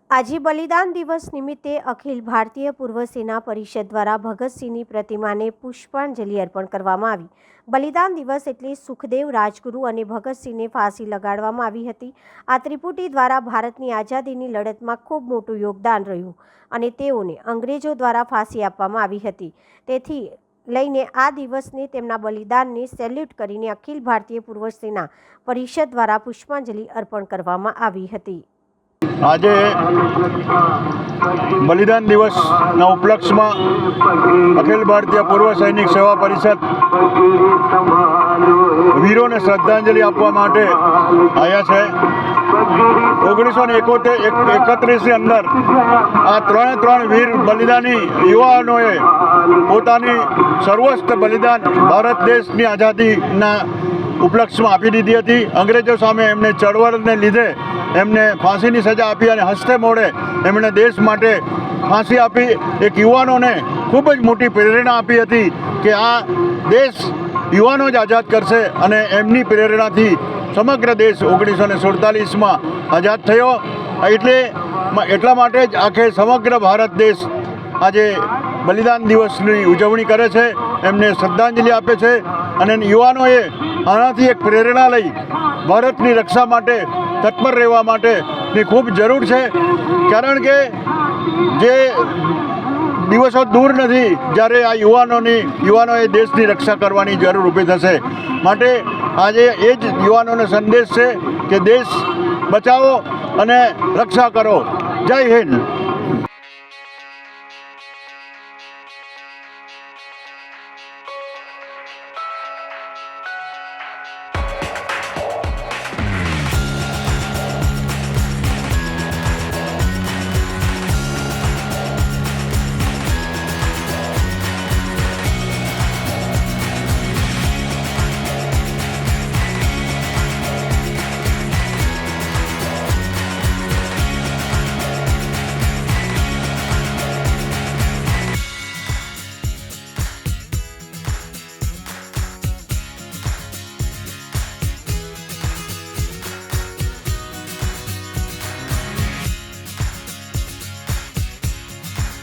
આજે બલિદાન દિવસ નિમિત્તે અખિલ ભારતીય પૂર્વ સેના પરિષદ દ્વારા ભગતસિંહની પ્રતિમાને પુષ્પાંજલિ અર્પણ કરવામાં આવી। બલિદાન દિવસ એટલે સુખદેવ રાજગુરુ અને ભગતસિંહને ફાંસી લગાડવામાં આવી હતી। આ ત્રિપુટી દ્વારા ભારતની આઝાદીની લડતમાં ખૂબ મોટું યોગદાન રહ્યું અને તેઓને અંગ્રેજો દ્વારા ફાંસી આપવામાં આવી હતી। તેથી લઈને આ દિવસને તેમના બલિદાનને સેલ્યુટ કરીને અખિલ ભારતીય પૂર્વ સેના પરિષદ દ્વારા પુષ્પાંજલિ અર્પણ કરવામાં આવી હતી। આજે બલિદાન દિવસના ઉપલક્ષમાં અખિલ ભારતીય પૂર્વ સૈનિક સેવા પરિષદ વીરોને શ્રદ્ધાંજલિ આપવા માટે આવ્યા છે। 1931ની અંદર આ ત્રણ વીર બલિદાની યુવાનોએ પોતાની સર્વસ્વ બલિદાન ભારત દેશની આઝાદીના ઉપલક્ષમાં આપી દીધી હતી। અંગ્રેજો સામે એમને ચળવળને લીધે એમને ફાંસીની સજા આપી અને હસ્તે મોડે એમણે દેશ માટે ફાંસી આપી। એક યુવાનોને ખૂબ જ મોટી પ્રેરણા આપી હતી કે આ દેશ યુવાનો જ આઝાદ કરશે અને એમની પ્રેરણાથી સમગ્ર દેશ 1947માં આઝાદ થયો। એટલા માટે જ આખે સમગ્ર ભારત દેશ આજે બલિદાન દિવસની ઉજવણી કરે છે, એમને શ્રદ્ધાંજલિ આપે છે અને યુવાનોએ આનાથી એક પ્રેરણા લઈ ભારતની રક્ષા માટે તત્પર રહેવા માટેની ખૂબ જરૂર છે। કારણ કે જે દિવસો દૂર નથી જ્યારે આ યુવાનોએ દેશની રક્ષા કરવાની જરૂર ઊભી થશે। માટે આજે એ જ યુવાનોને સંદેશ છે કે દેશ બચાવો અને રક્ષા કરો। જય હિન્દ।